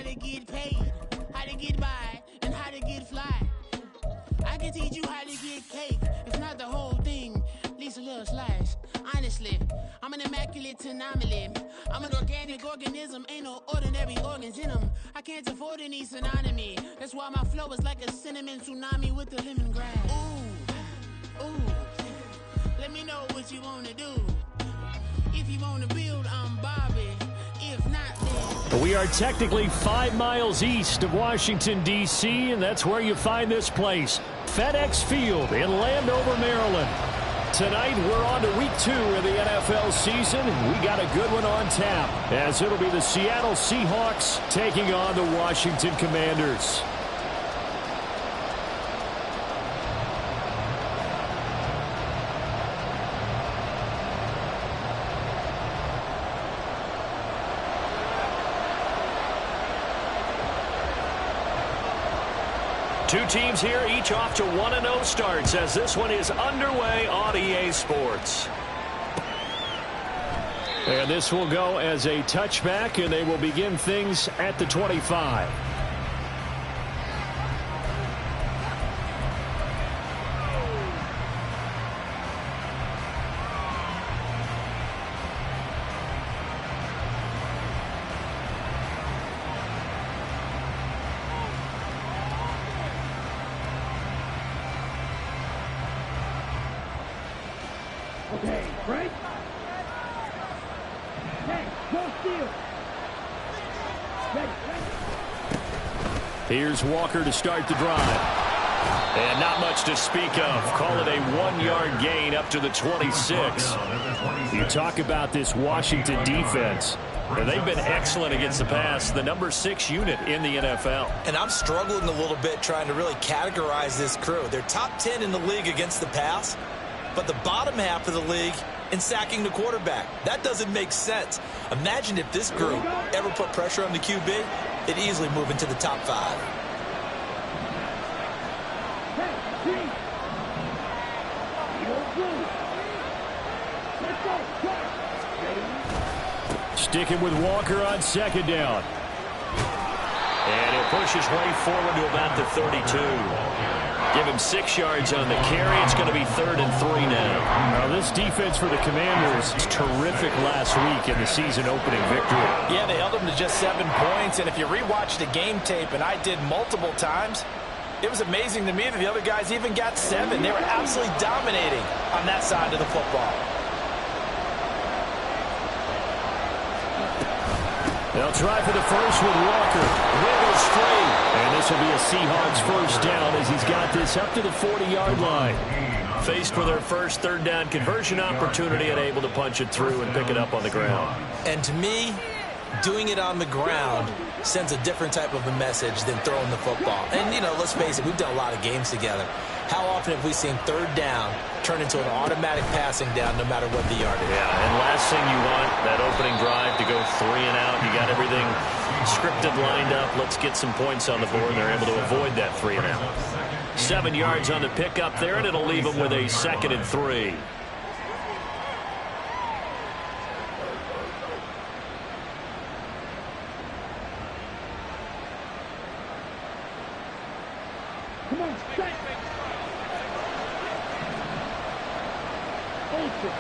how to get paid, how to get by, and how to get fly. I can teach you how to get cake, if not the whole thing, at least a little slice. Honestly, I'm an immaculate anomaly. I'm an organic organism, ain't no ordinary organs in them. I can't afford any synonymy. That's why my flow is like a cinnamon tsunami with the lemongrass. Ooh, ooh, let me know what you wanna do. If you wanna build, I'm Bobby. If not, then... We are technically 5 miles east of Washington, D.C., and that's where you find this place, FedEx Field in Landover, Maryland. Tonight, we're on to week 2 of the NFL season. We got a good one on tap, as it'll be the Seattle Seahawks taking on the Washington Commanders. Two teams here, each off to 1-0 starts as this one is underway on EA Sports. And this will go as a touchback, and they will begin things at the 25. Okay, right? Hey, go steal. Ready. Here's Walker to start the drive. And not much to speak of. Call it a 1-yard gain up to the 26. You talk about this Washington defense. And they've been excellent against the pass, the number 6 unit in the NFL. And I'm struggling a little bit trying to really categorize this crew. They're top 10 in the league against the pass, but the bottom half of the league in sacking the quarterback. That doesn't make sense. Imagine if this group ever put pressure on the QB, it'd easily move into the top 5. Sticking with Walker on second down. And he'll push his way forward to about the 32. Give him 6 yards on the carry. It's going to be 3rd and 3 now. Now, this defense for the Commanders is terrific last week in the season opening victory. Yeah, they held them to just 7 points. And if you rewatch the game tape, and I did multiple times, it was amazing to me that the other guys even got 7. They were absolutely dominating on that side of the football. They'll try for the first with Walker. Wiggles free. And this will be a Seahawks first down as he's got this up to the 40-yard line. Faced with their first 3rd down conversion opportunity and able to punch it through and pick it up on the ground. And to me, doing it on the ground sends a different type of a message than throwing the football. And, you know, let's face it, we've done a lot of games together. How often have we seen 3rd down turn into an automatic passing down no matter what the yardage? Yeah, and last thing you want, that opening drive to go 3 and out. You got everything scripted, lined up. Let's get some points on the board. They're able to avoid that 3 and out. 7 yards on the pickup there, and it'll leave them with a 2nd and 3. Come on, strike. Ultra.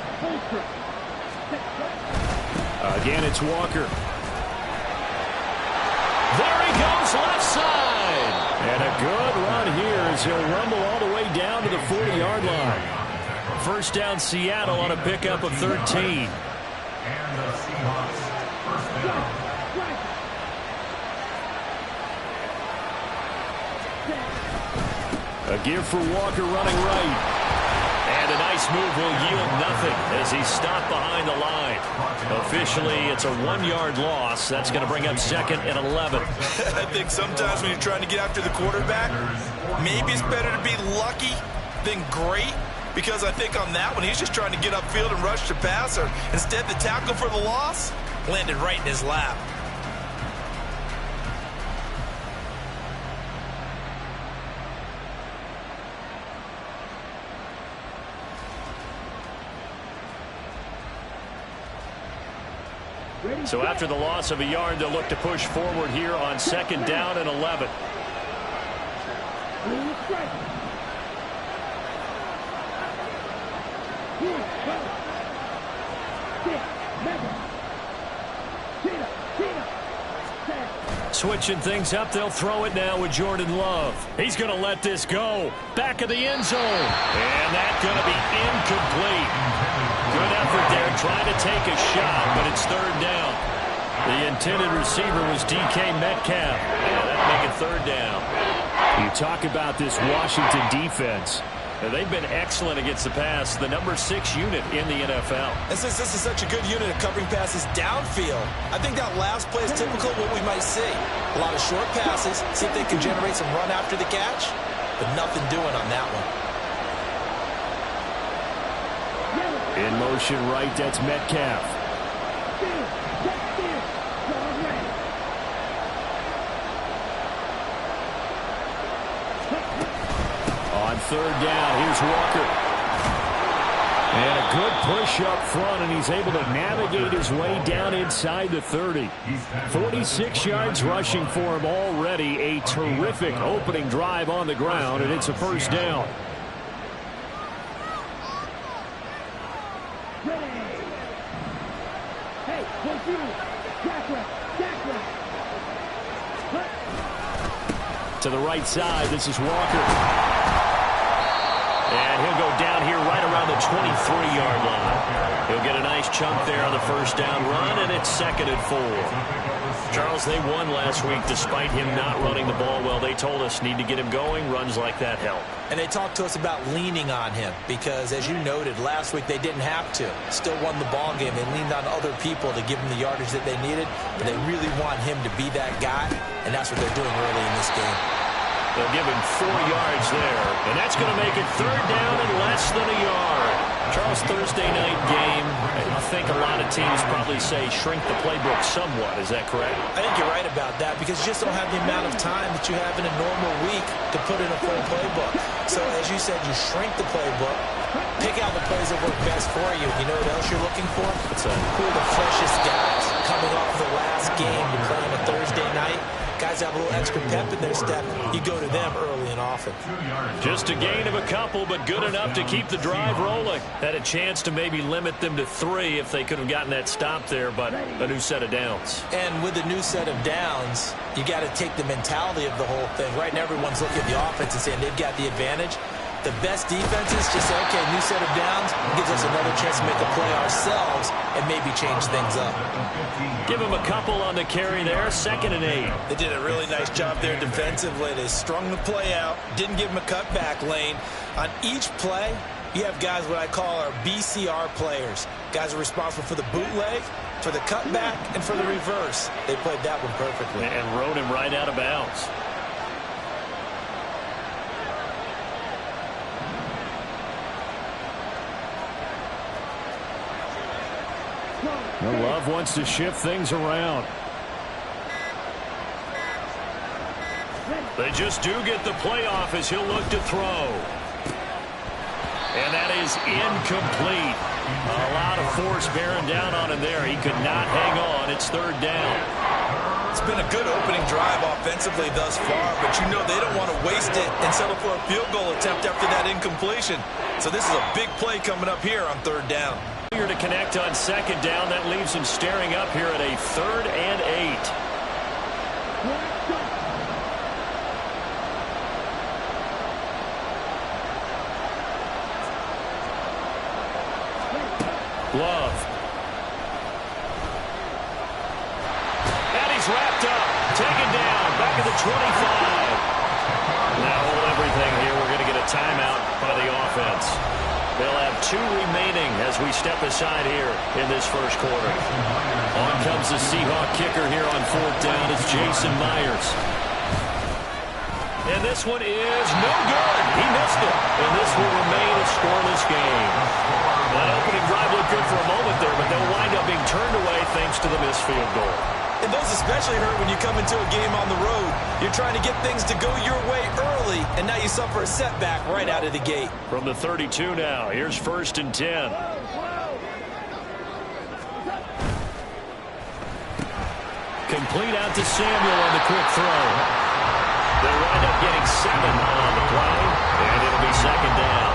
Again, it's Walker. There he goes, left side. And a good run here as he'll rumble all the way down to the 40-yard line. First down, Seattle on a pickup of 13. And the Seahawks first down. A give for Walker running right. And a nice move will yield nothing as he's stopped behind the line. Officially, it's a 1-yard loss. That's going to bring up 2nd and 11. I think sometimes when you're trying to get after the quarterback, maybe it's better to be lucky than great. Because I think on that one, he's just trying to get upfield and rush the passer. Instead, the tackle for the loss landed right in his lap. So after the loss of a yard, they'll look to push forward here on 2nd down and 11. Switching things up, they'll throw it now with Jordan Love. He's going to let this go. Back of the end zone. And that's going to be incomplete. Good effort there trying to take a shot, but it's 3rd down. The intended receiver was DK Metcalf. And that'll make it 3rd down. You talk about this Washington defense. They've been excellent against the pass, the number 6 unit in the NFL. And since this is such a good unit of covering passes downfield, I think that last play is typical of what we might see. A lot of short passes, see if they can generate some run after the catch, but nothing doing on that one. In motion right, that's Metcalf. On 3rd down, here's Walker. And a good push up front, and he's able to navigate his way down inside the 30. 46 yards rushing for him already. A terrific opening drive on the ground, and it's a 1st down. To the right side, this is Walker. And he'll go down here right around the 23-yard line. He'll get a nice chunk there on the 1st down run, and it's 2nd and 4. Charles, they won last week despite him not running the ball well. They told us need to get him going. Runs like that help. And they talked to us about leaning on him because, as you noted, last week they didn't have to. Still won the ball game. They leaned on other people to give them the yardage that they needed, but they really want him to be that guy, and that's what they're doing early in this game. They'll give him 4 yards there, and that's going to make it 3rd down and less than a yard. Charles, Thursday night game, I think a lot of teams probably say shrink the playbook somewhat. Is that correct? I think you're right about that because you just don't have the amount of time that you have in a normal week to put in a full playbook. So, as you said, you shrink the playbook, pick out the plays that work best for you. You know what else you're looking for? Who are the freshest guys coming off the last game to play on a Thursday night? Guys have a little extra pep in their step. You go to them early and often. Just a gain of a couple, but good enough to keep the drive rolling. Had a chance to maybe limit them to 3 if they could have gotten that stop there, but a new set of downs. And with a new set of downs, you got to take the mentality of the whole thing. Right now, everyone's looking at the offense and saying they've got the advantage. The best defenses just say, okay, new set of downs gives us another chance to make a play ourselves and maybe change things up. Give him a couple on the carry there, 2nd and 8. They did a really nice job there defensively. They strung the play out, didn't give him a cutback lane. On each play, you have guys what I call our BCR players. Guys are responsible for the bootleg, for the cutback, and for the reverse. They played that one perfectly. And rode him right out of bounds. Love wants to shift things around. They just do get the playoff as he'll look to throw. And that is incomplete. A lot of force bearing down on him there. He could not hang on. It's 3rd down. It's been a good opening drive offensively thus far, but you know they don't want to waste it and settle for a field goal attempt after that incompletion. So this is a big play coming up here on 3rd down. Here to connect on 2nd down. That leaves him staring up here at a 3rd and 8. Love. And he's wrapped up. Taken down. Back at the 25. Now hold everything here. We're going to get a timeout by the offense. They'll have 2 remaining as we step aside here in this first quarter. On comes the Seahawk kicker here on 4th down. It's Jason Myers. And this one is no good. He missed it. And this will remain a scoreless game. That opening drive looked good for a moment there, but they'll wind up being turned away thanks to the missed field goal. And those especially hurt when you come into a game on the road. You're trying to get things to go your way early, and now you suffer a setback right out of the gate. From the 32 now, here's 1st and 10. Complete out to Samuel on the quick throw. They'll wind up getting 7 on the play, and it'll be second down.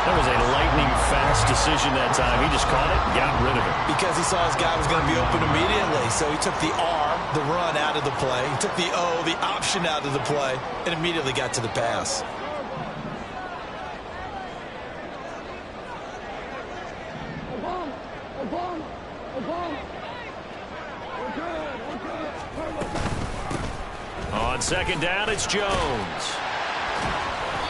That was a lightning-fast decision that time. He just caught it and got rid of it. Because he saw his guy was going to be open immediately, so he took the R, the run, out of the play. He took the O, the option, out of the play, and immediately got to the pass. On second down, it's Jones.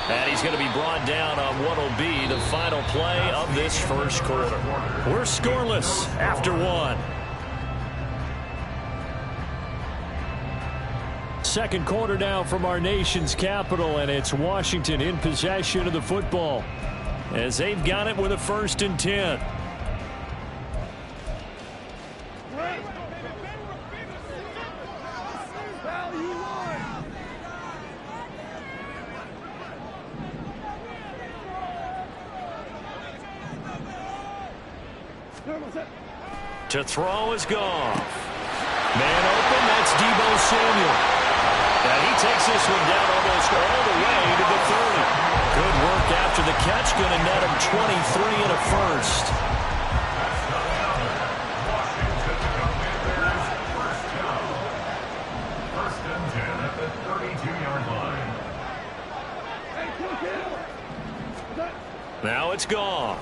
And he's going to be brought down on what will be the final play of this first quarter. We're scoreless after 1. Second quarter now from our nation's capital, and it's Washington in possession of the football as they've got it with a 1st and 10. To throw is Goff. Man open, that's Deebo Samuel. And he takes this one down almost all the way to the 30. Good work after the catch, going to net him 23 and a first. First and 10 at the 32-yard line. Now it's Goff.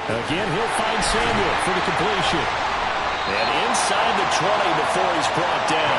Again, he'll find Samuel for the completion. And inside the 20 before he's brought down.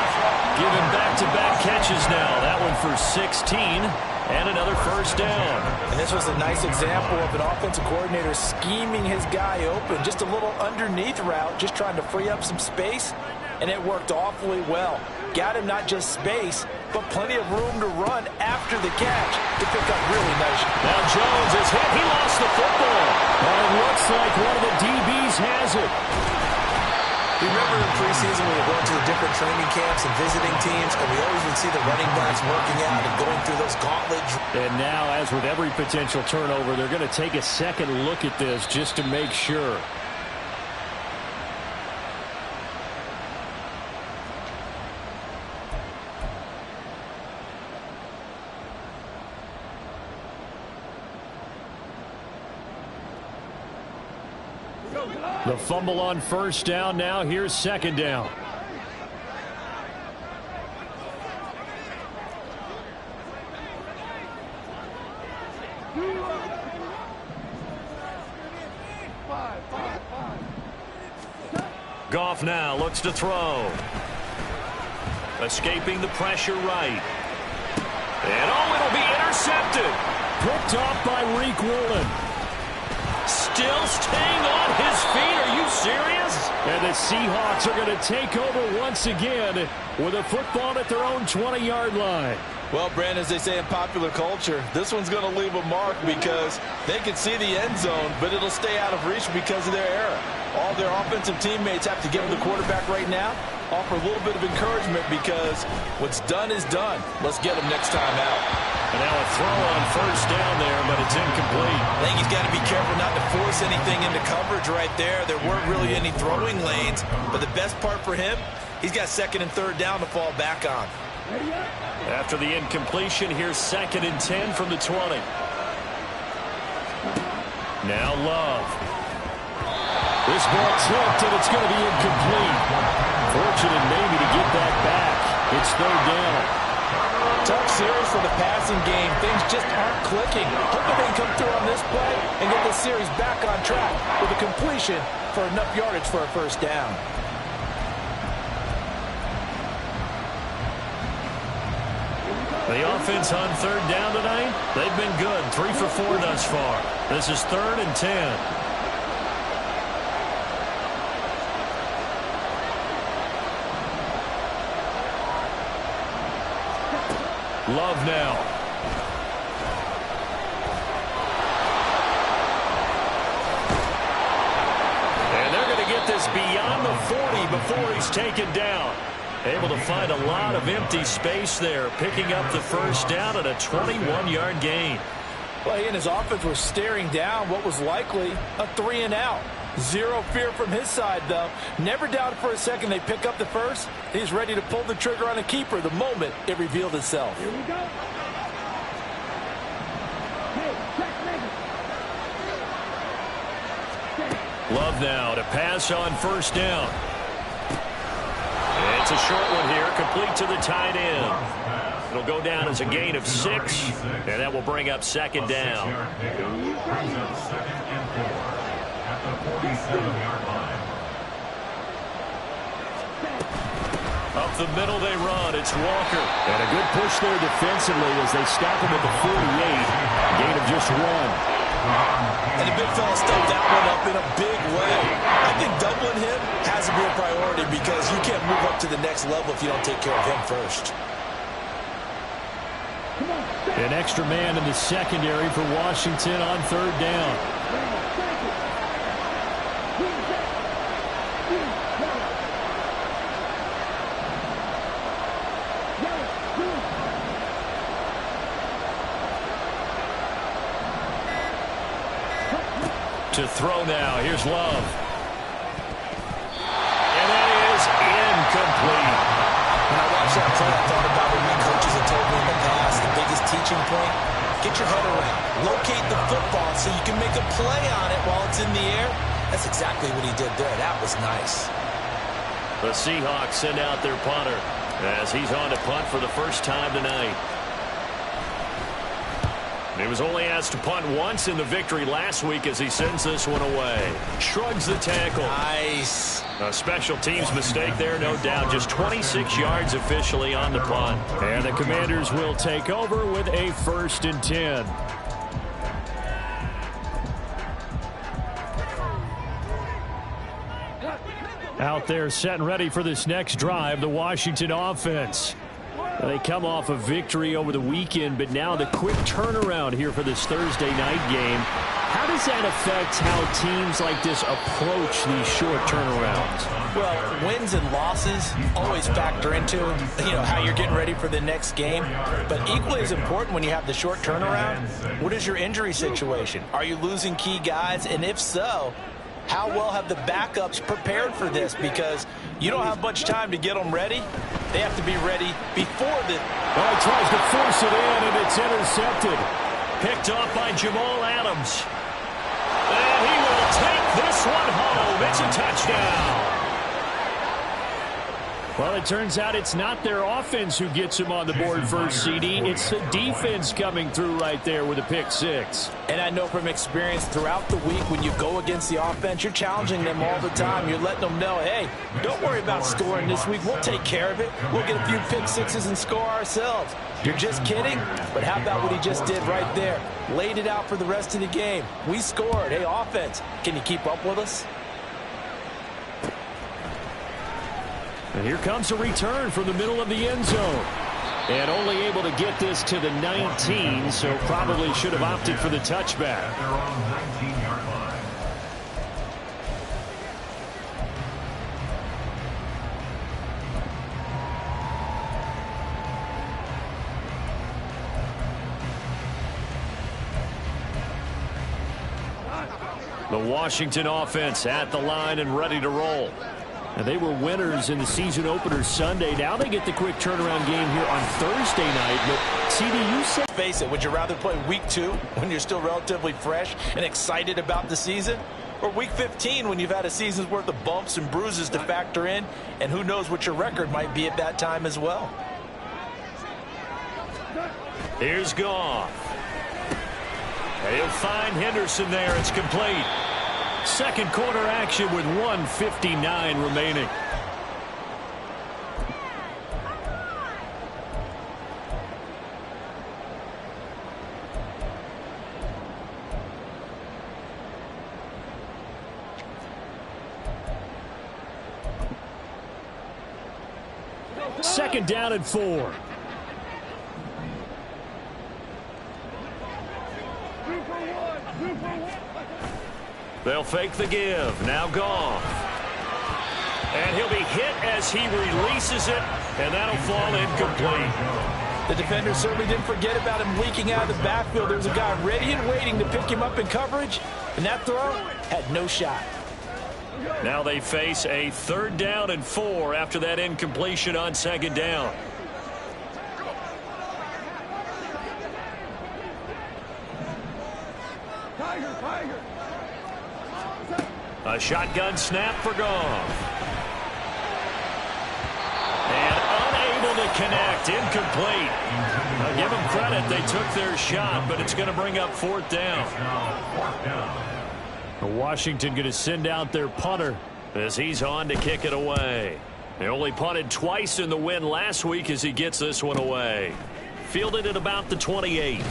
Given back-to-back catches now. That one for 16 and another first down. And this was a nice example of an offensive coordinator scheming his guy open. Just a little underneath route, just trying to free up some space. And it worked awfully well. Got him not just space, but plenty of room to run after the catch to pick up really nice. Now Jones is hit. He lost the football. And it looks like one of the DBs has it. Remember in preseason we were going to the different training camps and visiting teams, and we always would see the running backs working out and going through those gauntlets. And now, as with every potential turnover, they're going to take a second look at this just to make sure. The fumble on first down. Now here's second down. Goff now looks to throw. Escaping the pressure right. And it'll be intercepted. Picked off by Reek Woolen. Still staying on his feet. Are you serious? And the Seahawks are going to take over once again with a football at their own 20-yard line. Well, Brandon, as they say in popular culture, this one's going to leave a mark because they can see the end zone, but it'll stay out of reach because of their error. All their offensive teammates have to give the quarterback right now, offer a little bit of encouragement because what's done is done. Let's get him next time out. And now a throw on first down there, but it's incomplete. I think he's got to be careful not to force anything into coverage right there. There weren't really any throwing lanes, but the best part for him, he's got second and third down to fall back on. After the incompletion, here's second and 10 from the 20. Now Love. This ball tipped, and it's going to be incomplete. Fortunate maybe to get that back. It's third down. Tough series for the passing game. Things just aren't clicking. Hoping they can come through on this play and get this series back on track with a completion for enough yardage for a first down. The offense on third down tonight, they've been good. 3 for 4 thus far. This is 3rd and 10. Love now. And they're going to get this beyond the 40 before he's taken down. Able to find a lot of empty space there, picking up the first down at a 21-yard gain. Well, he and his offense were staring down what was likely a 3-and-out. Zero fear from his side, though. Never doubted for a second they pick up the first. He's ready to pull the trigger on a keeper the moment it revealed itself. Here we go. Hey, check niggas. Love now to pass on first down. It's a short one here, complete to the tight end. It'll go down as a gain of 6, and that will bring up second down. Up the middle they run. It's Walker. And a good push there defensively as they stop him at the 48. Gain of just 1. And the big fella stuffed that one up in a big way. I think doubling him has to be a priority because you can't move up to the next level if you don't take care of him first. An extra man in the secondary for Washington on third down. To throw now. Here's Love. And that is incomplete. When I watched that play, I thought about what my coaches have told me in the past. The biggest teaching point, get your head around. Locate the football so you can make a play on it while it's in the air. That's exactly what he did there. That was nice. The Seahawks send out their punter as he's on to punt for the first time tonight. He was only asked to punt once in the victory last week as he sends this one away. Shrugs the tackle. Nice. A special teams mistake there, no doubt. Just 26 yards officially on the punt. And the Commanders will take over with a 1st and 10. Out there set and ready for this next drive, the Washington offense. They come off a victory over the weekend, but now the quick turnaround here for this Thursday night game. How does that affect how teams like this approach these short turnarounds? Well, wins and losses always factor into, how you're getting ready for the next game. But equally as important when you have the short turnaround, what is your injury situation? Are you losing key guys? And if so, how well have the backups prepared for this? Because you don't have much time to get them ready. They have to be ready before the... Well, he tries to force it in, and it's intercepted. Picked off by Jamal Adams. And he will take this one home. It's a touchdown. Well, it turns out it's not their offense who gets him on the board first, CD. It's the defense coming through right there with a pick 6. And I know from experience throughout the week when you go against the offense, you're challenging them all the time. You're letting them know, hey, don't worry about scoring this week. We'll take care of it. We'll get a few pick 6s and score ourselves. You're just kidding? But how about what he just did right there? Laid it out for the rest of the game. We scored. Hey, offense, can you keep up with us? And here comes a return from the middle of the end zone. And only able to get this to the 19, so probably should have opted for the touchback. At their own 19-yard line. The Washington offense at the line and ready to roll. And they were winners in the season opener Sunday. Now they get the quick turnaround game here on Thursday night. But, CD, you said... Face it, would you rather play week 2 when you're still relatively fresh and excited about the season? Or week 15 when you've had a season's worth of bumps and bruises to factor in? And who knows what your record might be at that time as well? Here's Goff. He'll find Henderson there. It's complete. Second quarter action with 1:59 remaining. Second down and 4. They'll fake the give. Now Goff. And he'll be hit as he releases it, and that'll fall incomplete. The defender certainly didn't forget about him leaking out of the backfield. There's a guy ready and waiting to pick him up in coverage, and that throw had no shot. Now they face a 3rd down and 4 after that incompletion on 2nd down. A shotgun snap for Goff. And unable to connect. Incomplete. I'll give them credit. They took their shot, but it's going to bring up 4th down. Washington going to send out their punter as he's on to kick it away. They only punted twice in the win last week as he gets this one away. Fielded at about the 28.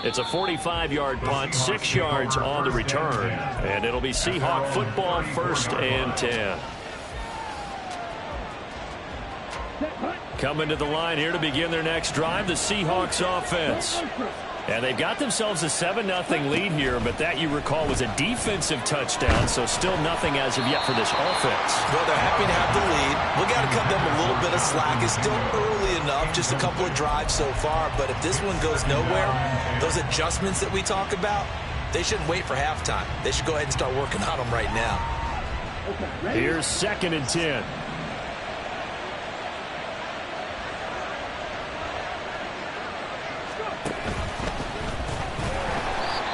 It's a 45-yard punt, 6 yards on the return, and it'll be Seahawk football, 1st and 10. Coming to the line here to begin their next drive, the Seahawks offense. And they've got themselves a 7-0 lead here, but that, you recall, was a defensive touchdown, so still nothing as of yet for this offense. Well, they're happy to have the lead. We got to cut them a little bit of slack. It's still early enough, just a couple of drives so far, but if this one goes nowhere, those adjustments that we talk about, they shouldn't wait for halftime. They should go ahead and start working on them right now. Here's 2nd and 10.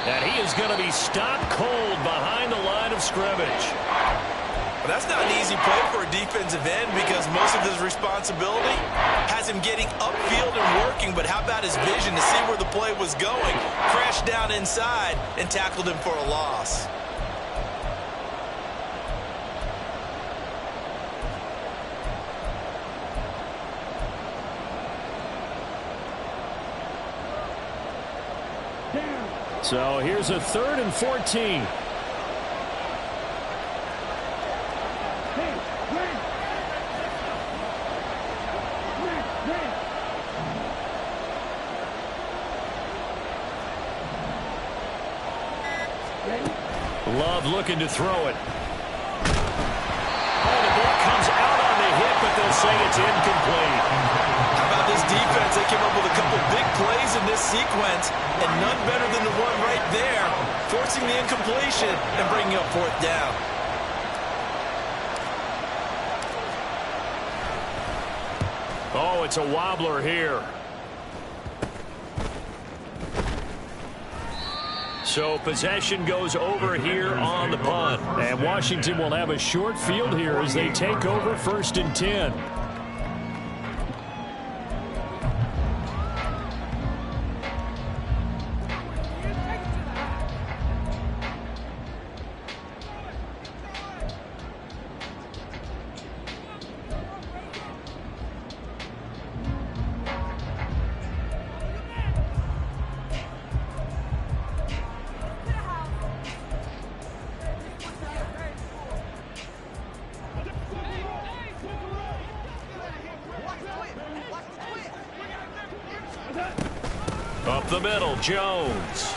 And he is going to be stopped cold behind the line of scrimmage. Well, that's not an easy play for a defensive end because most of his responsibility has him getting upfield and working, but how about his vision to see where the play was going? Crashed down inside and tackled him for a loss. So here's a 3rd and 14. Love looking to throw it. Oh, the ball comes out on the hit, but they'll say it's incomplete. How about this defense? They came up with a couple big plays in this sequence, and none better than the one right there, forcing the incompletion and bringing up 4th down. Oh, it's a wobbler here. So possession goes over here on the punt. And Washington will have a short field here as they take over 1st and 10. Up the middle, Jones.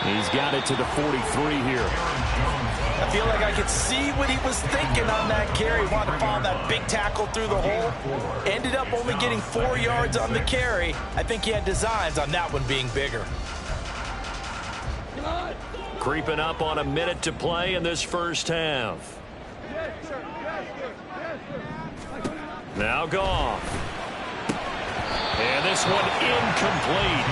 He's got it to the 43 here. I feel like I could see what he was thinking on that carry. Wanted to follow that big tackle through the hole. Ended up only getting 4 yards on the carry. I think he had designs on that one being bigger. Creeping up on a minute to play in this 1st half. Now Goff. And this one incomplete.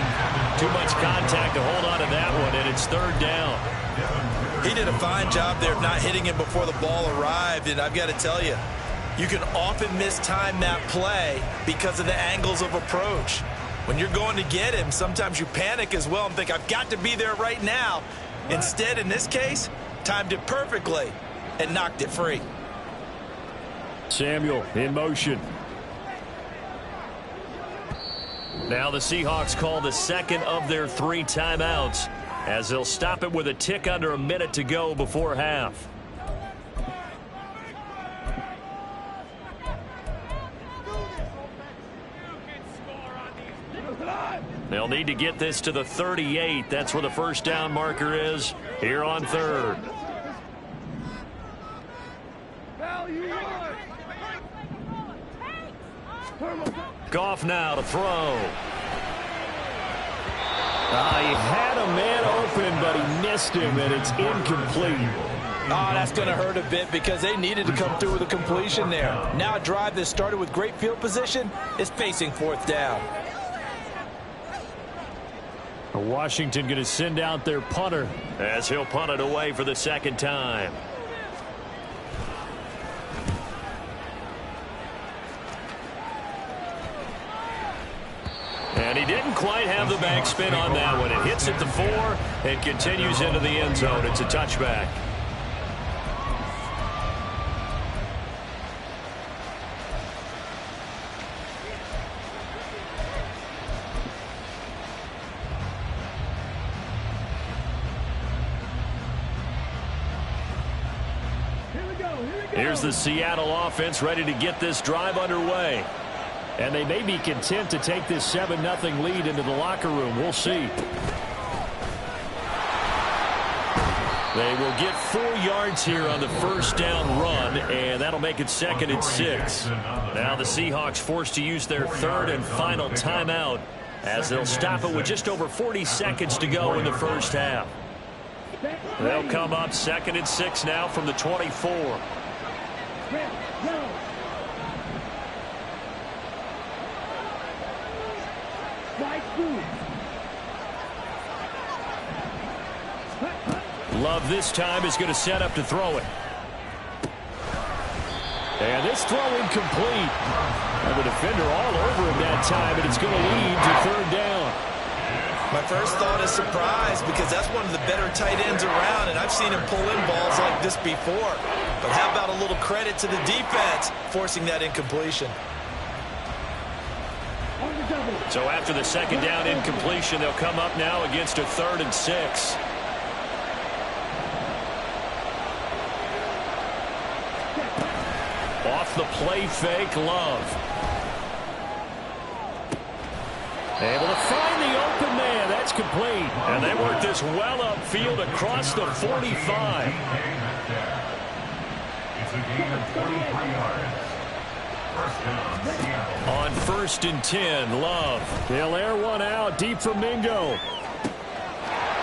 Too much contact to hold on to that one, and it's 3rd down. He did a fine job there of not hitting him before the ball arrived, and I've got to tell you, you can often mistime that play because of the angles of approach. When you're going to get him, sometimes you panic as well and think, I've got to be there right now. Instead, in this case, timed it perfectly and knocked it free. Samuel in motion. Now the Seahawks call the 2nd of their 3 timeouts as they'll stop it with a tick under a minute to go before half. They'll need to get this to the 38. That's where the 1st down marker is here on 3rd. Goff now to throw. He had a man open, but he missed him, and it's incomplete. Oh, that's going to hurt a bit because they needed to come through with a completion there. Now a drive that started with great field position is facing fourth down. Washington going to send out their punter as he'll punt it away for the second time. And he didn't quite have the backspin on that one. It hits at the 4 and continues into the end zone. It's a touchback. Here's the Seattle offense ready to get this drive underway. And they may be content to take this 7-0 lead into the locker room. We'll see. They will get 4 yards here on the first down run, and that'll make it 2nd and 6. Now the Seahawks forced to use their 3rd and final timeout as they'll stop it with just over 40 seconds to go in the first half. They'll come up 2nd and 6 now from the 24. Love this time is going to set up to throw it. And this throw incomplete. And the defender all over him that time, and it's going to lead to 3rd down. My first thought is surprise because that's one of the better tight ends around, and I've seen him pull in balls like this before. But how about a little credit to the defense forcing that incompletion? So after the 2nd down incompletion, they'll come up now against a 3rd and 6. Off the play fake, Love. Able to find the open man. That's complete. And they work this well upfield across the 45. It's a gain of 43 yards. First down, Seattle. On 1st and 10, Love. He'll air one out deep for Mingo.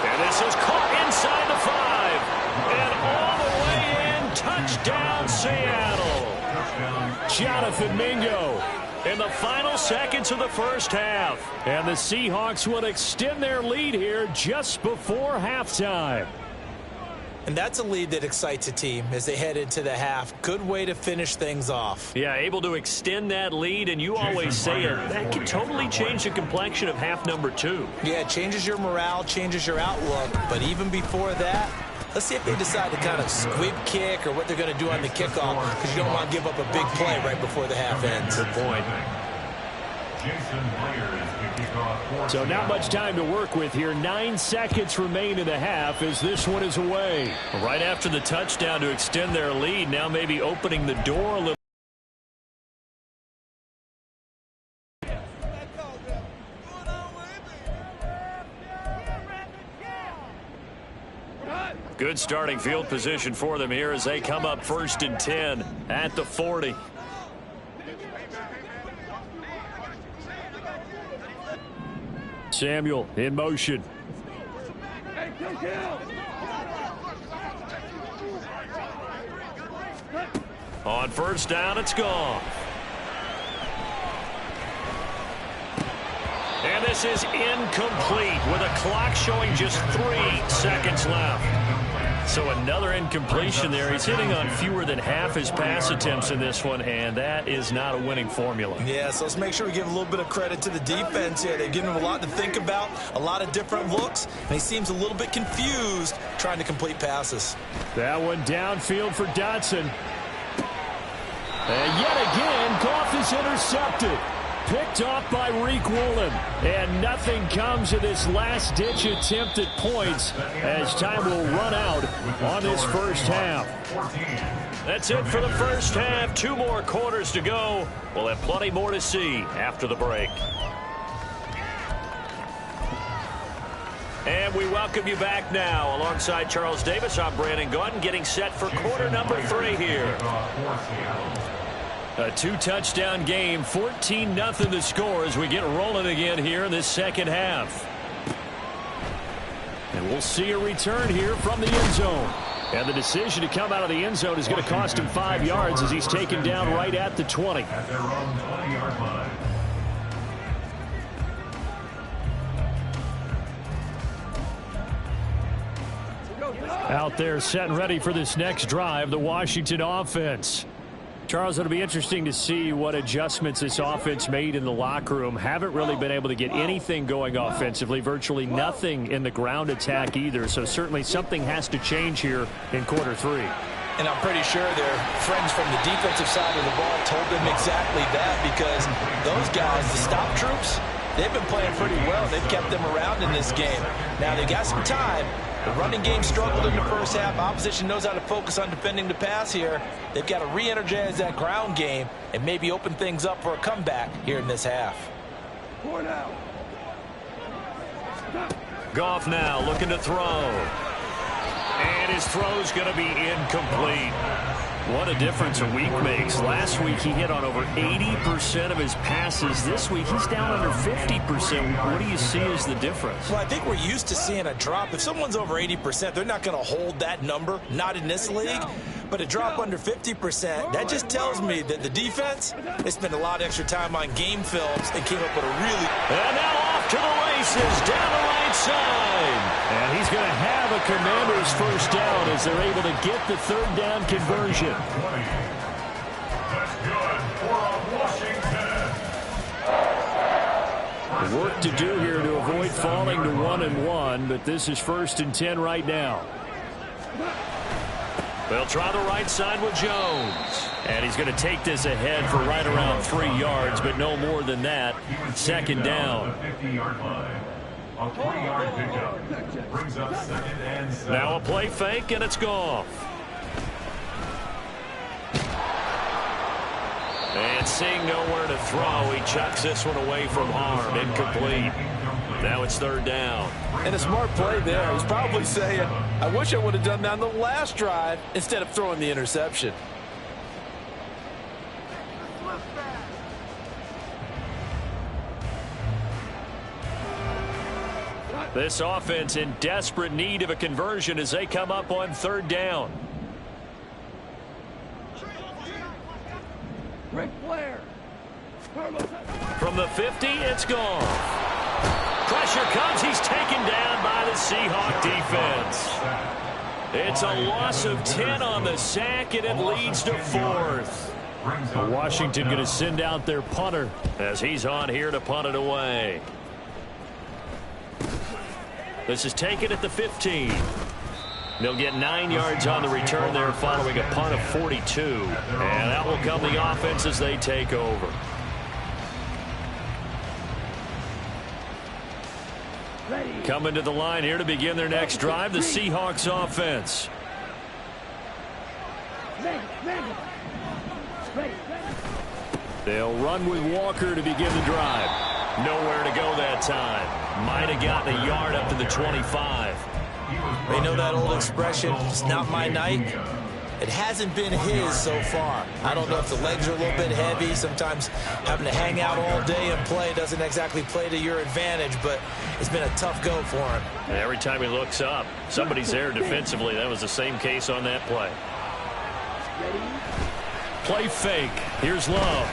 And this is caught inside the 5. And all the way in. Touchdown, Seattle. Jonathan Mingo in the final seconds of the first half. And the Seahawks will extend their lead here just before halftime. And that's a lead that excites a team as they head into the half. Good way to finish things off. Yeah, able to extend that lead, and you always say it. That can totally change the complexion of half number 2. Yeah, it changes your morale, changes your outlook. But even before that, let's see if they decide to kind of squib kick or what they're going to do on the kickoff, because you don't want to give up a big play right before the half ends. Good point. So not much time to work with here. 9 seconds remain in the half as this one is away. Right after the touchdown to extend their lead, now maybe opening the door a little. Good starting field position for them here as they come up 1st and 10 at the 40. Samuel in motion. On 1st down, it's gone. And this is incomplete with a clock showing just 3 seconds left. So another incompletion there. He's hitting on fewer than half his pass attempts in this one, and that is not a winning formula. Yeah, so let's make sure we give a little bit of credit to the defense here. They've given him a lot to think about, a lot of different looks, and he seems a little bit confused trying to complete passes. That one downfield for Dotson. And yet again, Goff is intercepted. Picked off by Reek Woolen. And nothing comes of this last-ditch attempt at points as time will run out on this first half. That's it for the first half. 2 more quarters to go. We'll have plenty more to see after the break. And we welcome you back now. Alongside Charles Davis, I'm Brandon Gaudin, getting set for quarter number 3 here. A 2-touchdown game, 14-0 the score as we get rolling again here in this second half. And we'll see a return here from the end zone. And the decision to come out of the end zone is going to cost him 5 yards as he's taken down right at the 20. At their own 20-yard line. Out there set and ready for this next drive, the Washington offense. Charles, it'll be interesting to see what adjustments this offense made in the locker room. Haven't really been able to get anything going offensively, virtually nothing in the ground attack either. So certainly something has to change here in quarter 3. And I'm pretty sure their friends from the defensive side of the ball told them exactly that, because those guys, the stop troops, they've been playing pretty well. They've kept them around in this game. Now they got some time. The running game struggled in the first half. Opposition knows how to focus on defending the pass here. They've got to re-energize that ground game and maybe open things up for a comeback here in this half. Goff now looking to throw. And his throw's going to be incomplete. What a difference a week makes. Last week he hit on over 80% of his passes. This week he's down under 50%. What do you see as the difference? Well, I think we're used to seeing a drop. If someone's over 80%, they're not going to hold that number, not in this league. But a drop under 50%, that just tells me that the defense, they spent a lot of extra time on game films and came up with a really... And now off to the races, down the right side. And he's going to have a Commander's first down as they're able to get the third down conversion. That's good for Washington. Work to do here to avoid falling to 1-1, but this is 1st and 10 right now. They'll try the right side with Jones. And he's going to take this ahead for right around 3 yards, but no more than that. 2nd down. The 50-yard line. A 20-yard pickup brings up 2nd and 7. Now a play fake, and it's Goff. And seeing nowhere to throw, he chucks this one away from harm. Incomplete. Now it's 3rd down. And a smart play there. He's probably saying, I wish I would have done that on the last drive instead of throwing the interception. This offense in desperate need of a conversion as they come up on 3rd down. From the 50, it's gone. Pressure comes. He's taken down by the Seahawk defense. It's a loss of 10 on the sack, and it leads to 4th. Washington going to send out their punter as he's on here to punt it away. This is taken at the 15. They'll get 9 yards on the return there following a punt of 42. And that will come the offense as they take over. Coming to the line here to begin their next drive, the Seahawks offense. They'll run with Walker to begin the drive. Nowhere to go that time. Might have gotten a yard up to the 25. They know that old expression, it's not my night. It hasn't been his so far. I don't know if the legs are a little bit heavy. Sometimes having to hang out all day and play doesn't exactly play to your advantage, but it's been a tough go for him. And every time he looks up, somebody's there defensively. That was the same case on that play. Play fake. Here's Love.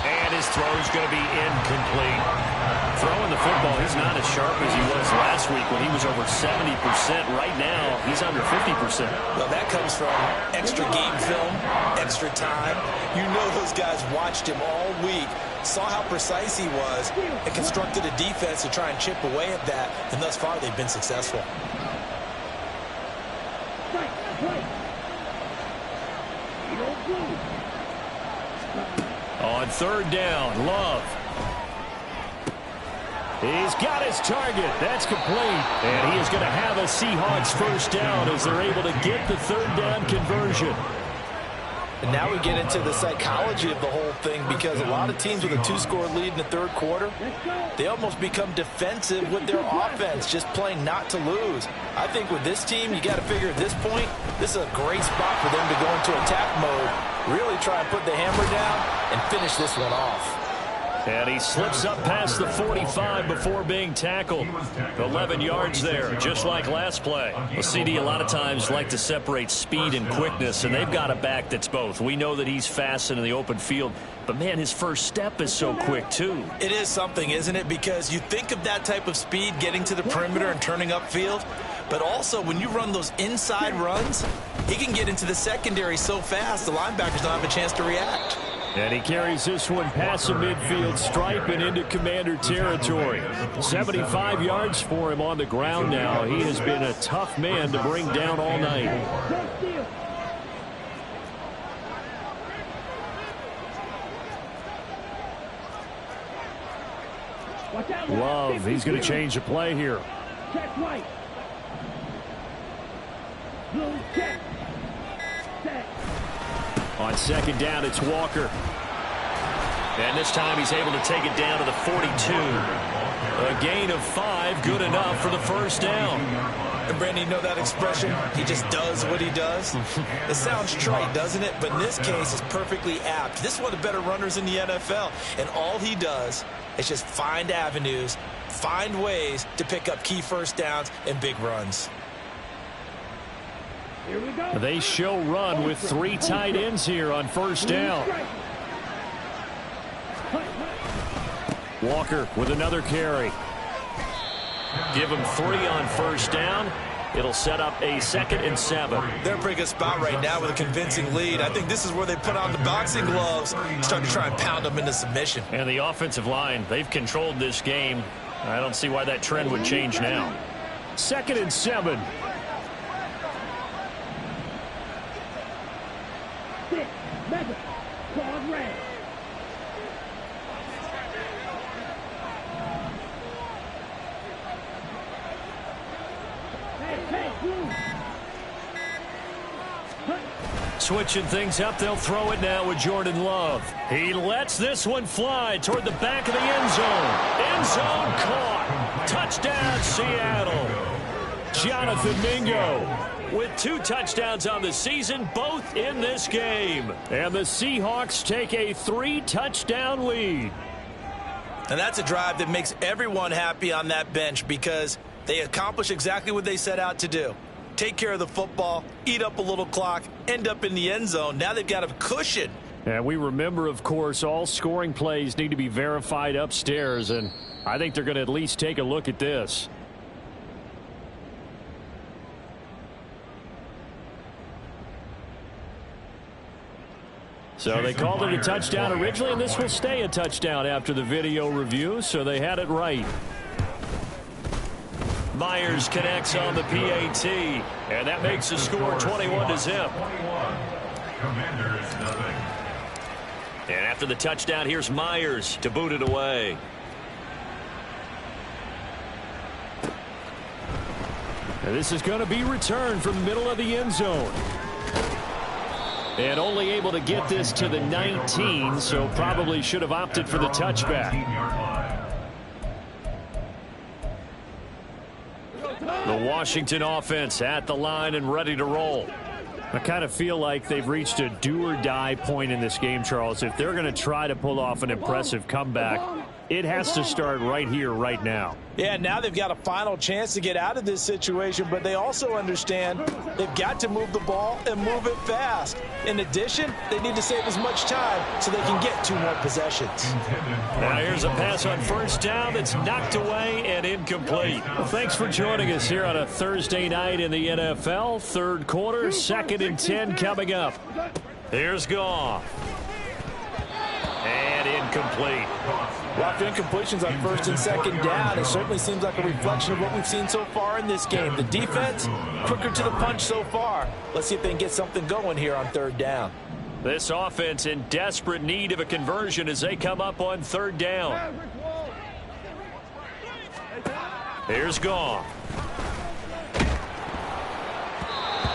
And his throw's going to be incomplete. Throwing the football, he's not as sharp as he was last week when he was over 70%. Right now, he's under 50%. Well, that comes from extra game film, extra time. You know those guys watched him all week, saw how precise he was, and constructed a defense to try and chip away at that. And thus far, they've been successful. On 3rd down, Love. He's got his target. That's complete. And he is going to have a Seahawks first down as they're able to get the 3rd down conversion. And now we get into the psychology of the whole thing, because a lot of teams with a 2-score lead in the 3rd quarter, they almost become defensive with their offense, just playing not to lose. I think with this team, you got to figure at this point, this is a great spot for them to go into attack mode, really try and put the hammer down and finish this one off. And he slips up past the 45 before being tackled. 11 yards there, just like last play. Well, CD a lot of times like to separate speed and quickness, and they've got a back that's both. We know that he's fast in the open field, but, man, his first step is so quick, too. It is something, isn't it? Because you think of that type of speed getting to the perimeter and turning upfield, but also when you run those inside runs, he can get into the secondary so fast the linebackers don't have a chance to react. And he carries this one past the midfield stripe and into Commander territory. 75 yards for him on the ground now. He has been a tough man to bring down all night. Love, he's going to change the play here. Check right. Blue check. Set. On second down, it's Walker. And this time he's able to take it down to the 42. A gain of 5, good enough for the first down. And Brandon, you know that expression? He just does what he does. It sounds trite, doesn't it? But in this case, it's perfectly apt. This is one of the better runners in the NFL. And all he does is just find avenues, find ways to pick up key first downs and big runs. Here we go. They show run with 3 tight ends here on first down. Walker with another carry. Give him 3 on first down. It'll set up a 2nd and 7. They're in a pretty good spot right now with a convincing lead. I think this is where they put on the boxing gloves, start to try and pound them into submission. And the offensive line, they've controlled this game. I don't see why that trend would change now. 2nd and 7. Madden. Claude red. Hey, blue. Switching things up, they'll throw it now with Jordan Love. He lets this one fly toward the back of the end zone. End zone caught. Touchdown, Seattle. Jonathan Mingo with 2 touchdowns on the season, both in this game. And the Seahawks take a 3-touchdown lead. And that's a drive that makes everyone happy on that bench because they accomplish exactly what they set out to do. Take care of the football, eat up a little clock, end up in the end zone. Now they've got a cushion. And we remember, of course, all scoring plays need to be verified upstairs, and I think they're going to at least take a look at this. So they called it a touchdown originally, and this will stay a touchdown after the video review, so they had it right. Myers connects on the PAT, and that makes the score 21-0. And after the touchdown, here's Myers to boot it away. And this is going to be returned from the middle of the end zone. And only able to get this to the 19, so probably should have opted for the touchback. The Washington offense at the line and ready to roll. I kind of feel like they've reached a do-or-die point in this game, Charles. If they're going to try to pull off an impressive comeback, it has to start right here, right now. Yeah, now they've got a final chance to get out of this situation, but they also understand they've got to move the ball and move it fast. In addition, they need to save as much time so they can get 2 more possessions. Now here's a pass on first down that's knocked away and incomplete. Well, thanks for joining us here on a Thursday night in the NFL. Third quarter, 2nd and 10 coming up. Here's Goff. And incomplete. Lots of incompletions on 1st and 2nd down. It certainly seems like a reflection of what we've seen so far in this game. The defense, quicker to the punch so far. Let's see if they can get something going here on 3rd down. This offense in desperate need of a conversion as they come up on 3rd down. Here's Goff.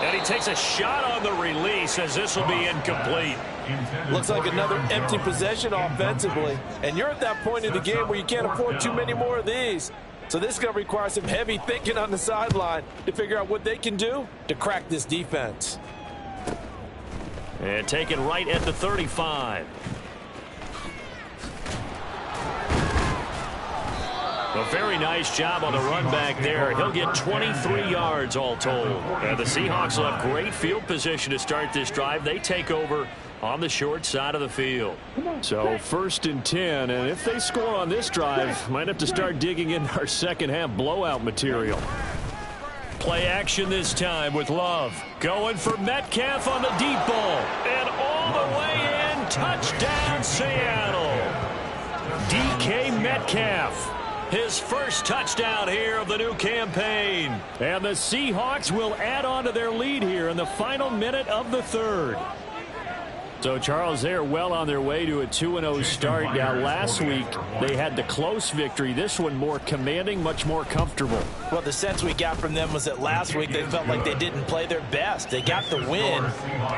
And he takes a shot on the release as this will be incomplete. Looks like another empty possession offensively. And you're at that point in the game where you can't afford too many more of these. So this is going to require some heavy thinking on the sideline to figure out what they can do to crack this defense. And taken right at the 35. A very nice job on the run back there. He'll get 23 yards all told. And the Seahawks will have great field position to start this drive. They take over on the short side of the field. So 1st and 10, and if they score on this drive, might have to start digging in our second half blowout material. Play action this time with Love. Going for Metcalf on the deep ball. And all the way in. Touchdown, Seattle. DK Metcalf. His first touchdown here of the new campaign. And the Seahawks will add on to their lead here in the final minute of the 3rd. So, Charles, they're well on their way to a 2-0 start. Now, last week, they had the close victory. This one more commanding, much more comfortable. Well, the sense we got from them was that last week they felt like they didn't play their best. They got the win,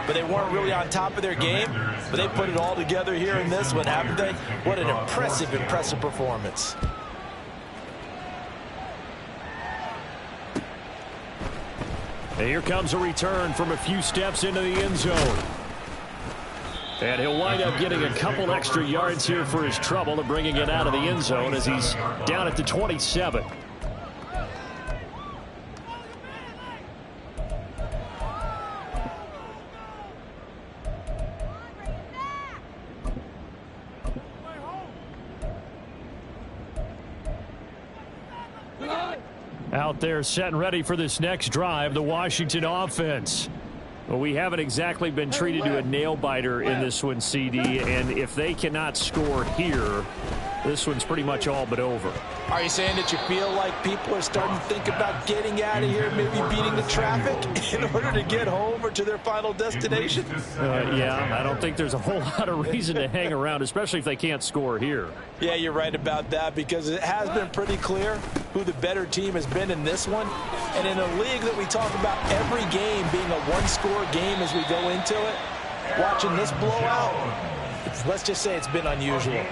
but they weren't really on top of their game. But they put it all together here in this one, haven't they? What an impressive performance. And here comes a return from a few steps into the end zone. And he'll wind up getting a couple extra yards here for his trouble and bringing it out of the end zone as he's down at the 27. Out there set and ready for this next drive, the Washington offense. Well, we haven't exactly been treated to a nail-biter in this one, CD, and if they cannot score here, this one's pretty much all but over. Are you saying that you feel like people are starting to think about getting out of here, maybe beating the traffic in order to get home or to their final destination? Yeah, I don't think there's a whole lot of reason to hang around, especially if they can't score here. Yeah, you're right about that because it has been pretty clear who the better team has been in this one. And in a league that we talk about every game being a one-score game as we go into it, watching this blowout, let's just say it's been unusual.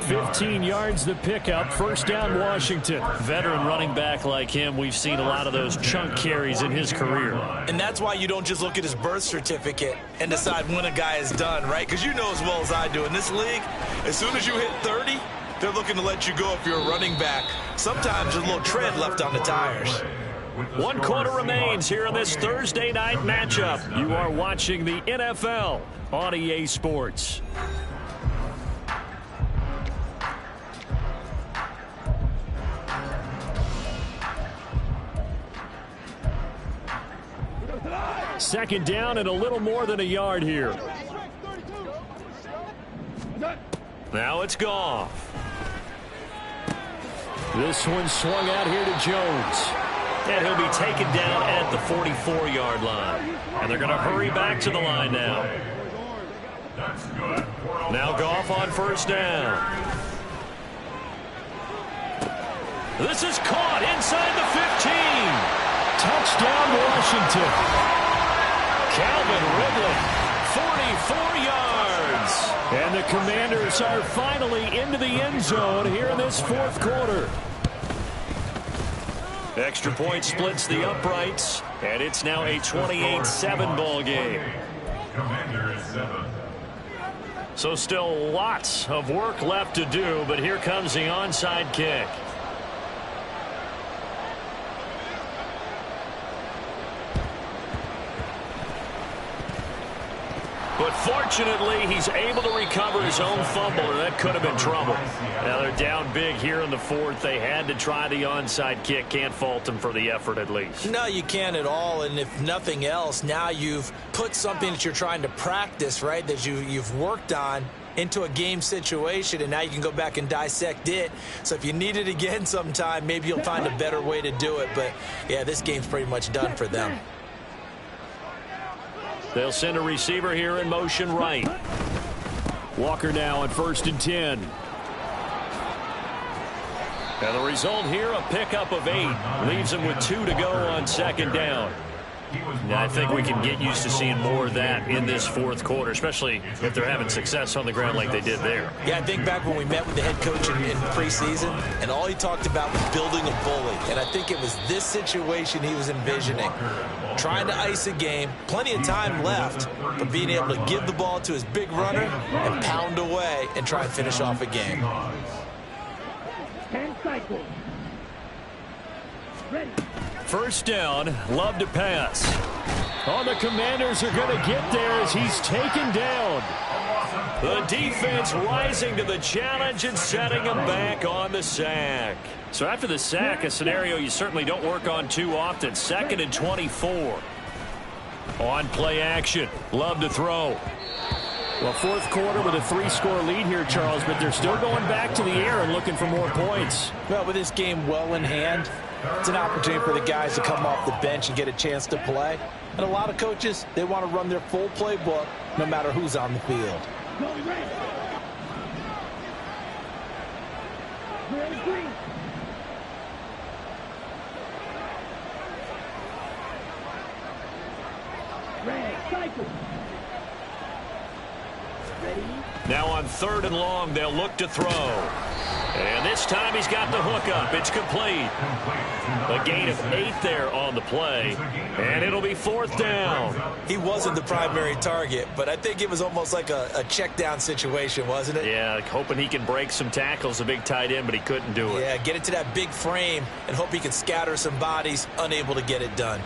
15 yards the pickup. First down, Washington. Veteran running back like him, we've seen a lot of those chunk carries in his career. And that's why you don't just look at his birth certificate and decide when a guy is done, right? Because you know as well as I do, in this league, as soon as you hit 30, they're looking to let you go if you're a running back. Sometimes there's a little tread left on the tires. 1 quarter remains here in this Thursday night matchup. You are watching the NFL on EA Sports. Second down and a little more than a yard here. Now it's Goff. This one swung out here to Jones. And he'll be taken down at the 44-yard line. And they're going to hurry back to the line now. Now Goff on first down. This is caught inside the 15. Touchdown, Washington. Calvin Ridley, 44 yards. And the Commanders are finally into the end zone here in this 4th quarter. Extra point splits the uprights, and it's now a 28-7 ball game. So still lots of work left to do, but here comes the onside kick. But fortunately, he's able to recover his own fumble, or that could have been trouble. Now they're down big here in the 4th. They had to try the onside kick. Can't fault them for the effort at least. No, you can't at all. And if nothing else, now you've put something that you're trying to practice, right, that you've worked on into a game situation, and now you can go back and dissect it. So if you need it again sometime, maybe you'll find a better way to do it. But, yeah, this game's pretty much done for them. They'll send a receiver here in motion right. Walker now on 1st and 10. And the result here, a pickup of 8. Leaves them with 2 to go on 2nd down. Now, I think we can get used to seeing more of that in this 4th quarter, especially if they're having success on the ground like they did there. Yeah, I think back when we met with the head coach in preseason, and all he talked about was building a bully. And I think it was this situation he was envisioning. Trying to ice a game, plenty of time left, but being able to give the ball to his big runner and pound away and try and finish off a game. 10 seconds. Cycle. Ready. First down, Love to pass. Oh, the Commanders are going to get there as he's taken down. The defense rising to the challenge and setting him back on the sack. So after the sack, a scenario you certainly don't work on too often. 2nd and 24. On play action, Love to throw. Well, fourth quarter with a 3-score lead here, Charles, but they're still going back to the air and looking for more points. Well, with this game well in hand, it's an opportunity for the guys to come off the bench and get a chance to play. And a lot of coaches, they want to run their full playbook no matter who's on the field. Now on 3rd and long, they'll look to throw. And this time he's got the hook up. It's complete. A gain of 8 there on the play. And it'll be 4th down. He wasn't the primary target, but I think it was almost like a check down situation, wasn't it? Yeah, hoping he can break some tackles, a big tight end, but he couldn't do it. Yeah, get it to that big frame and hope he can scatter some bodies, unable to get it done.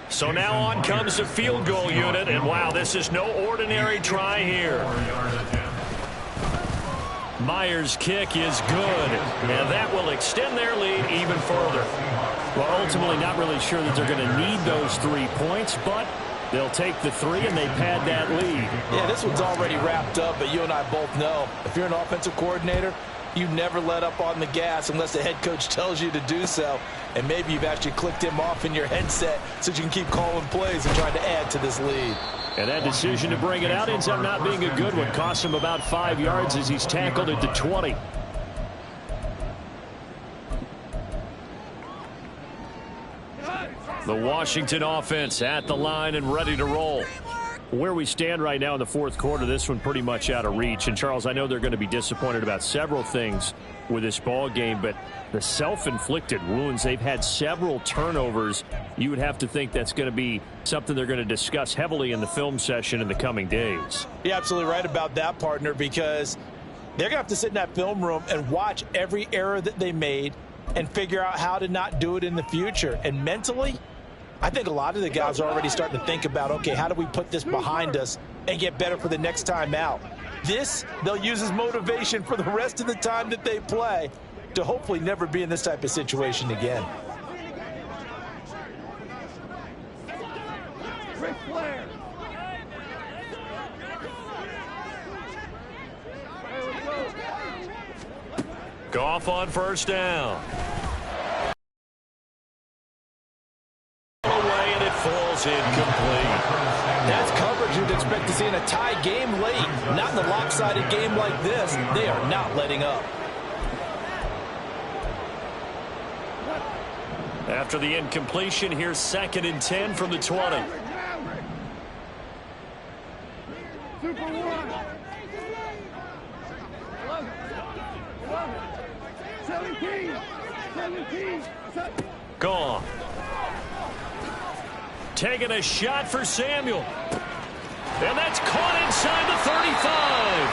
So now on comes the field goal unit, and wow, this is no ordinary try here. Myers' kick is good, and that will extend their lead even further. Well, ultimately not really sure that they're going to need those 3 points, but they'll take the 3 and they pad that lead. Yeah, this one's already wrapped up, but you and I both know if you're an offensive coordinator, you never let up on the gas unless the head coach tells you to do so. And maybe you've actually clicked him off in your headset so you can keep calling plays and trying to add to this lead. And that decision to bring it out ends up not being a good one. Costs him about 5 yards as he's tackled at the 20. The Washington offense at the line and ready to roll. Where we stand right now in the fourth quarter, this one pretty much out of reach. And, Charles, I know they're going to be disappointed about several things with this ball game, but the self-inflicted wounds, they've had several turnovers. You would have to think that's going to be something they're going to discuss heavily in the film session in the coming days. You're absolutely right about that, partner, because they're going to have to sit in that film room and watch every error that they made and figure out how to not do it in the future. And mentally, I think a lot of the guys are already starting to think about, okay, how do we put this behind us and get better for the next time out? This, they'll use as motivation for the rest of the time that they play to hopefully never be in this type of situation again. Goff on first down. Away, and it falls incomplete. That's coverage you'd expect to see in a tie game late. Not in a lopsided game like this. They are not letting up. After the incompletion, here's 2nd and 10 from the 20. Super one. 17. Gone. Taking a shot for Samuel. And that's caught inside the 35.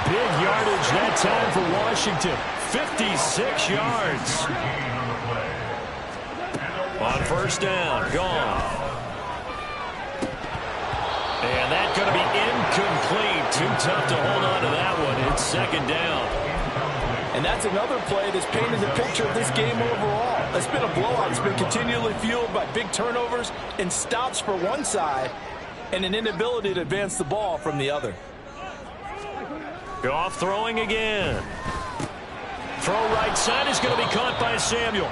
Big yardage that time for Washington. 56 yards. On first down, gone. And that's going to be incomplete. Too tough to hold on to that one. It's 2nd down. And that's another play that's painted the picture of this game overall. It's been a blowout. It's been continually fueled by big turnovers and stops for one side and an inability to advance the ball from the other. Goff throwing again. Throw right side is going to be caught by Samuel.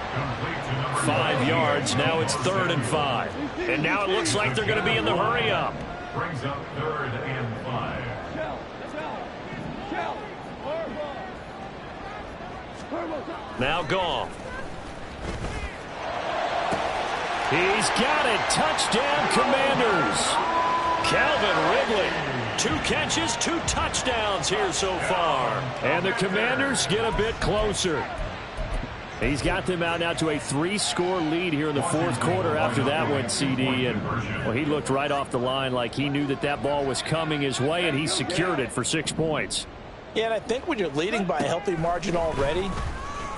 5 yards. Now it's 3rd and 5. And now it looks like they're going to be in the hurry up. Brings up 3rd and 5. Now Goff. He's got it. Touchdown, Commanders. Calvin Ridley 2 catches, 2 touchdowns here so far. And the Commanders get a bit closer. He's got them out now to a 3-score lead here in the fourth quarter after that one, CD. And, well, he looked right off the line like he knew that that ball was coming his way, and he secured it for 6 points. Yeah, and I think when you're leading by a healthy margin already,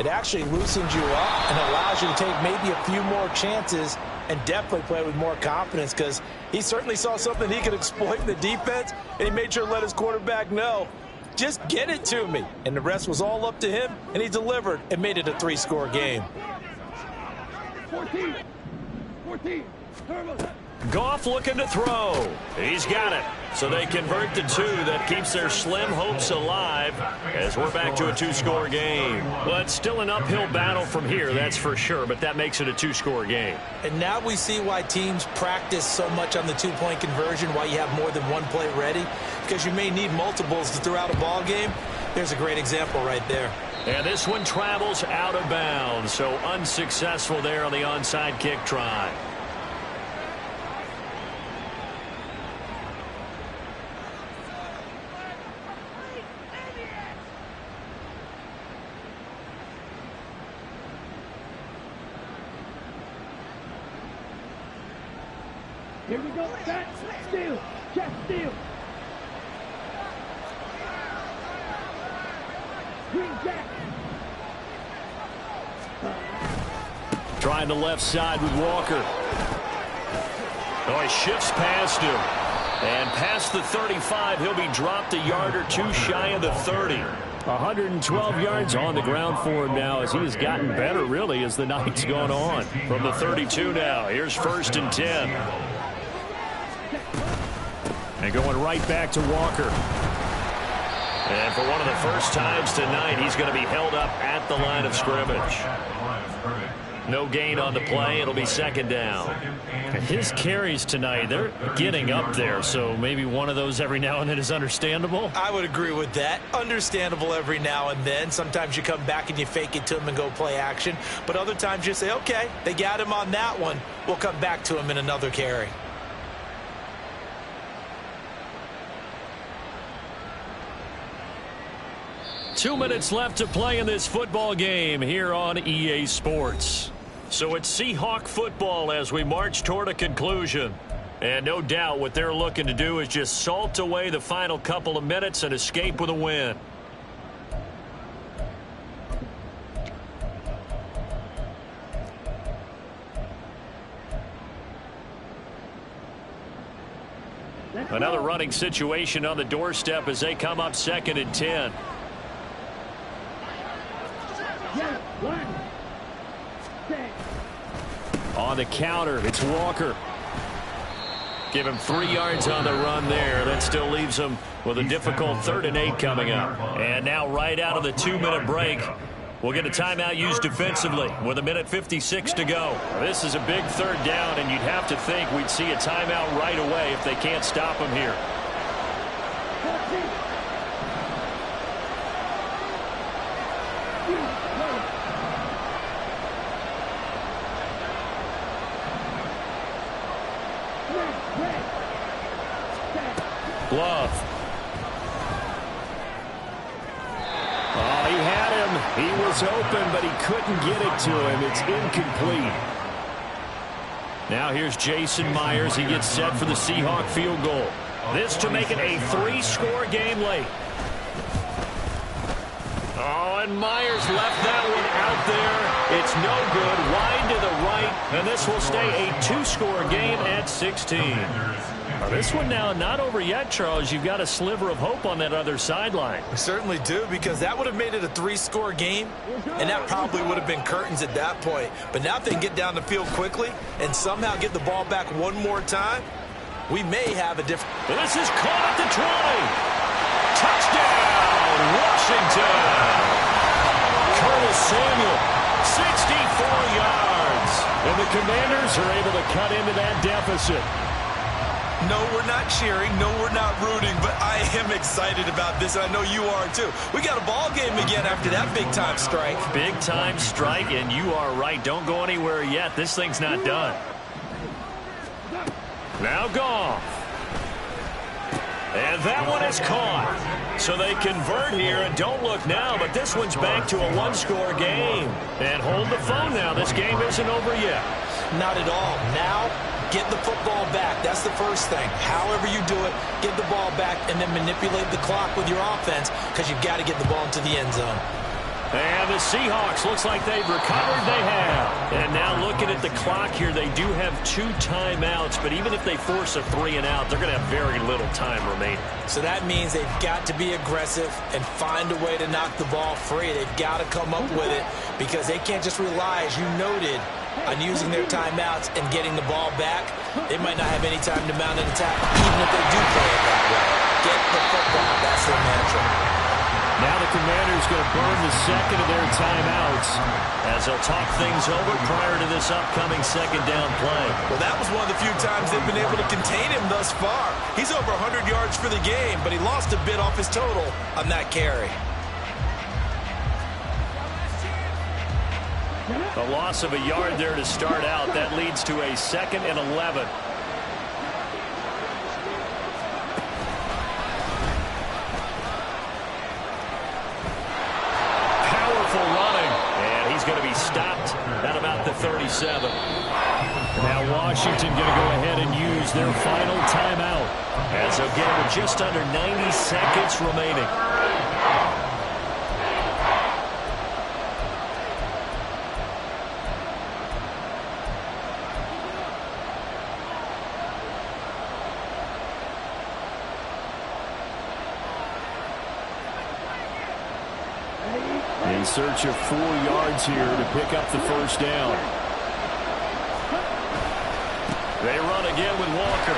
it actually loosens you up and allows you to take maybe a few more chances and definitely play with more confidence, because he certainly saw something he could exploit in the defense, and he made sure to let his quarterback know, just get it to me. And the rest was all up to him, and he delivered and made it a 3-score game. 14. Goff looking to throw. He's got it. So they convert the 2. That keeps their slim hopes alive as we're back to a 2-score game. Well, it's still an uphill battle from here, that's for sure, but that makes it a 2-score game. And now we see why teams practice so much on the 2-point conversion, why you have more than one play ready, because you may need multiples to throw out a ball game. There's a great example right there. And this one travels out of bounds, so unsuccessful there on the onside kick try. Here we go. Set. Steal. Check. Steal. Green jack. Trying the left side with Walker. Oh, he shifts past him. And past the 35, he'll be dropped a yard or 2 shy of the 30. 112 yards on the ground for him now as he has gotten better, really, as the night's gone on. From the 32 now, here's 1st and 10. And going right back to Walker. And for one of the first times tonight, he's going to be held up at the line of scrimmage. No gain on the play. It'll be 2nd down. His carries tonight, they're getting up there, so maybe one of those every now and then is understandable. I would agree with that. Understandable every now and then. Sometimes you come back and you fake it to him and go play action. But other times you say, okay, they got him on that one. We'll come back to him in another carry. Two minutes left to play in this football game here on EA Sports. So it's Seahawk football as we march toward a conclusion. And no doubt what they're looking to do is just salt away the final couple of minutes and escape with a win. Another running situation on the doorstep as they come up 2nd and 10. On the counter, it's Walker. Give him 3 yards on the run there. That still leaves him with a difficult 3rd and 8 coming up. And now right out of the 2-minute break, we'll get a timeout used defensively with 1:56 to go. This is a big 3rd down, and you'd have to think we'd see a timeout right away if they can't stop him here. Love. Oh, he had him. He was open, but he couldn't get it to him. It's incomplete. Now here's Jason Myers. He gets set for the Seahawk field goal. This to make it a 3-score game late. Oh, and Myers left that one out there. It's no good. Wide to the right, and this will stay a 2-score game at 16. This one now not over yet, Charles. You've got a sliver of hope on that other sideline. We certainly do, because that would have made it a 3-score game, and that probably would have been curtains at that point. But now if they can get down the field quickly and somehow get the ball back one more time, we may have a different... This is caught at the 20. Touchdown, Washington. Curtis Samuel, 64 yards. And the Commanders are able to cut into that deficit. No, we're not cheering. No, we're not rooting. But I am excited about this, and I know you are too. We got a ball game again after that big-time strike. Big-time strike, and you are right. Don't go anywhere yet. This thing's not done. Now Goff. And And that one is caught. So they convert here, and don't look now, but this one's back to a one-score game. And hold the phone now. This game isn't over yet. Not at all. Now, get the football back. That's the first thing. However you do it, get the ball back and then manipulate the clock with your offense because you've got to get the ball into the end zone. And the Seahawks, looks like they've recovered. They have. And now looking at the clock here, they do have 2 timeouts, but even if they force a 3-and-out, they're going to have very little time remaining. So that means they've got to be aggressive and find a way to knock the ball free. They've got to come up with it because they can't just rely, as you noted, on using their timeouts and getting the ball back. They might not have any time to mount an attack, even if they do play it that way. Get the football. That's their mantra. Now the Commanders going to burn the second of their timeouts as they'll talk things over prior to this upcoming second down play. Well, that was one of the few times they've been able to contain him thus far. He's over 100 yards for the game, but he lost a bit off his total on that carry. A loss of a yard there to start out. That leads to a 2nd and 11. Going to be stopped at about the 37. Now Washington going to go ahead and use their final timeout as they'll get it with just under 90 seconds remaining. In search of 4 yards here to pick up the first down. They run again with Walker.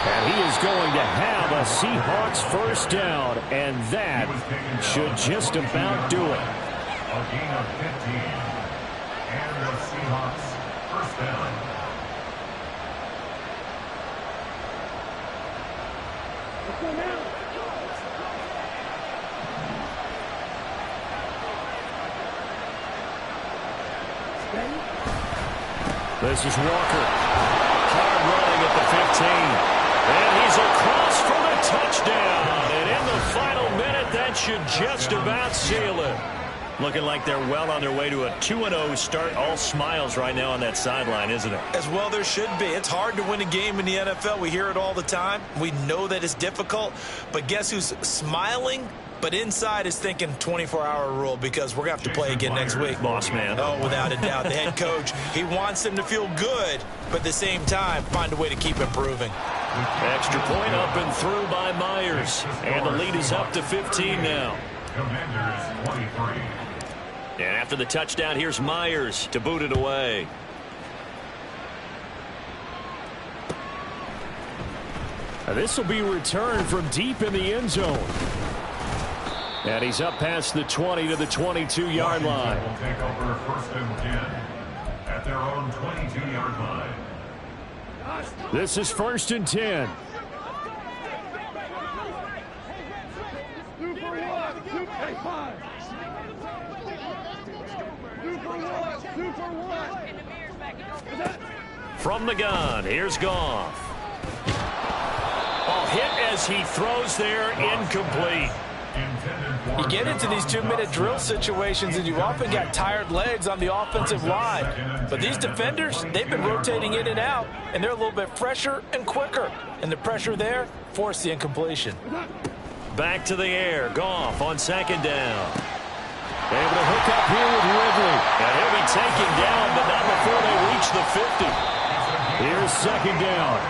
And he is going to have a Seahawks first down, and that should just about do it. A gain of 15. And the Seahawks first down. Let's go now. This is Walker. Hard running at the 15. And he's across for the touchdown. And in the final minute, that should just about seal it. Looking like they're well on their way to a 2-0 start. All smiles right now on that sideline, isn't it? As well there should be. It's hard to win a game in the NFL. We hear it all the time. We know that it's difficult. But guess who's smiling? But inside is thinking 24-hour rule because we're going to have to play again next week. Boss man. Oh, without a doubt. The head coach, he wants them to feel good, but at the same time, find a way to keep improving. Extra point up and through by Myers. And the lead is up to 15 now. Commanders 23. And after the touchdown, here's Myers to boot it away. This will be returned from deep in the end zone. And he's up past the 20 to the 22-yard line. Will take over 1st and 10 at their own 22-yard line. This is 1st and 10. 2 for 1. 2 for 1. From the gun, here's Goff. Oh, hit as he throws there, incomplete. You get into these 2-minute drill situations and you often got tired legs on the offensive line. But these defenders, they've been rotating in and out, and they're a little bit fresher and quicker. And the pressure there forced the incompletion. Back to the air. Goff on 2nd down. Able to hook up here with Ridley. And he'll be taken down, but not before they reach the 50. Here's 2nd down.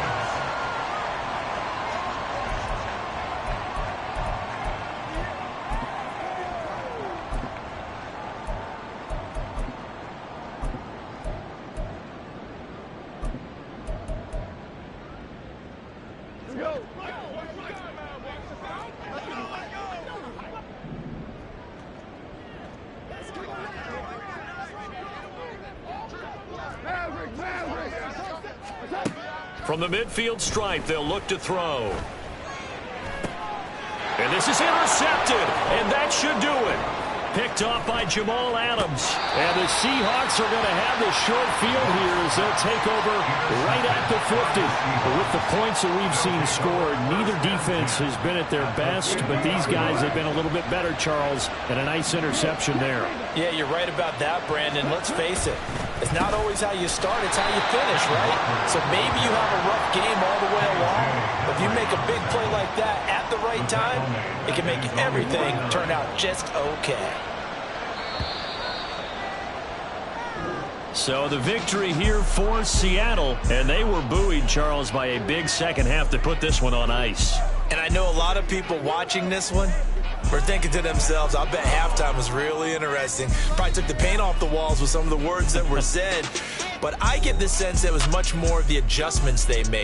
From the midfield stripe, they'll look to throw. And this is intercepted, and that should do it. picked off by Jamal Adams. And the Seahawks are going to have the short field here as they'll take over right at the 50. But with the points that we've seen scored, neither defense has been at their best, but these guys have been a little bit better, Charles, and a nice interception there. Yeah, you're right about that, Brandon. Let's face it. It's not always how you start, it's how you finish, right? So maybe you have a rough game all the way along, but if you make a big play like that at the right time, it can make everything turn out just okay. So the victory here for Seattle, and they were buoyed, Charles, by a big second half to put this one on ice. And I know a lot of people watching this one were thinking to themselves, I bet halftime was really interesting. Probably took the paint off the walls with some of the words that were said. But I get the sense that it was much more of the adjustments they made.